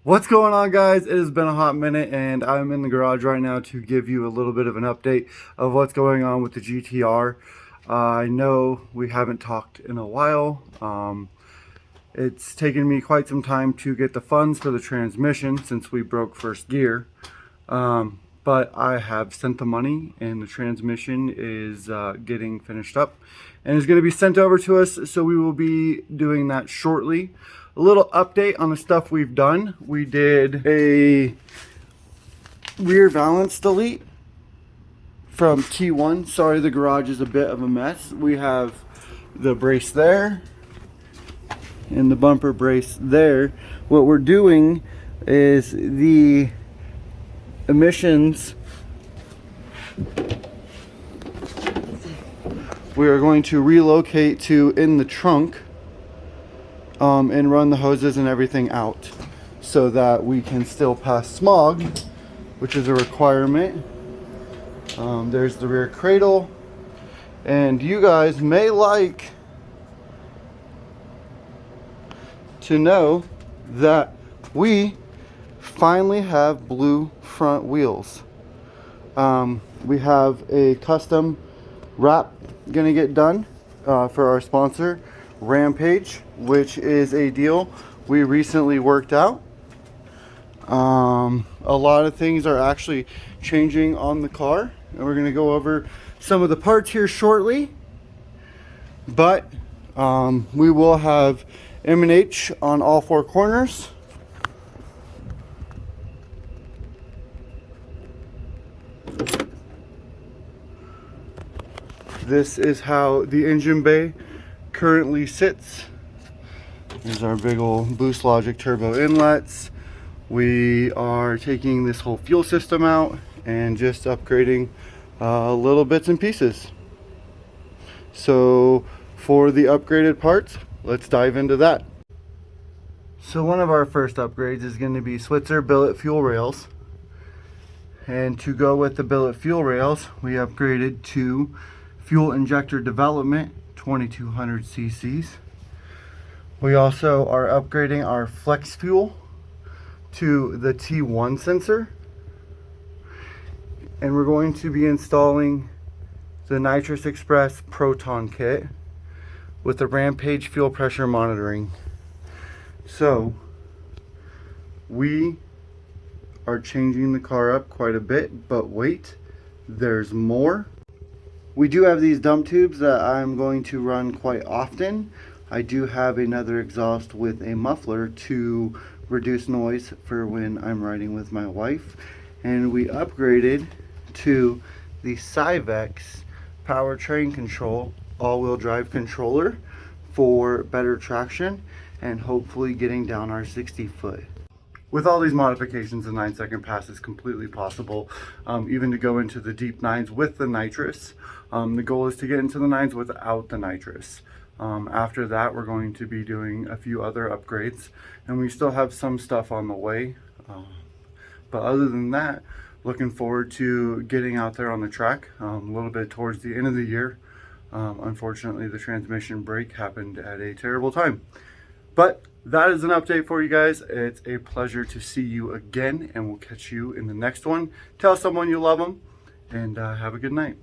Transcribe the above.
What's going on, guys? It has been a hot minute and I'm in the garage right now to give you a little bit of an update of what's going on with the GTR. I know we haven't talked in a while. It's taken me quite some time to get the funds for the transmission since we broke first gear. But I have sent the money and the transmission is getting finished up and is going to be sent over to us, so we will be doing that shortly. A little update on the stuff we've done. We did a rear valance delete from T1. Sorry, the garage is a bit of a mess. We have the brace there and the bumper brace there. What we're doing is the emissions, we are going to relocate to in the trunk and run the hoses and everything out so that we can still pass smog, which is a requirement. There's the rear cradle, and you guys may like to know that we finally have blue front wheels. We have a custom wrap gonna get done for our sponsor Rampage, which is a deal we recently worked out. A lot of things are actually changing on the car, and we're gonna go over some of the parts here shortly, but we will have M&H on all four corners. This is how the engine bay currently sits. There's our big old Boost Logic turbo inlets. We are taking this whole fuel system out and just upgrading little bits and pieces. So for the upgraded parts, let's dive into that. So one of our first upgrades is going to be Switzer billet fuel rails. And to go with the billet fuel rails, we upgraded to fuel injector development 2200 cc's. We also are upgrading our flex fuel to the T1 sensor, and we're going to be installing the Nitrous Express Proton kit with the Rampage fuel pressure monitoring. So we are changing the car up quite a bit, but wait, there's more. We do have these dump tubes that I'm going to run quite often. I do have another exhaust with a muffler to reduce noise for when I'm riding with my wife. And we upgraded to the Cyvex powertrain control all-wheel drive controller for better traction and hopefully getting down our 60-foot. With all these modifications, the 9-second pass is completely possible, even to go into the deep 9s with the nitrous. The goal is to get into the 9s without the nitrous. After that, we're going to be doing a few other upgrades, and we still have some stuff on the way. But other than that, looking forward to getting out there on the track a little bit towards the end of the year. Unfortunately, the transmission break happened at a terrible time. But that is an update for you guys. It's a pleasure to see you again, and we'll catch you in the next one. Tell someone you love them, and have a good night.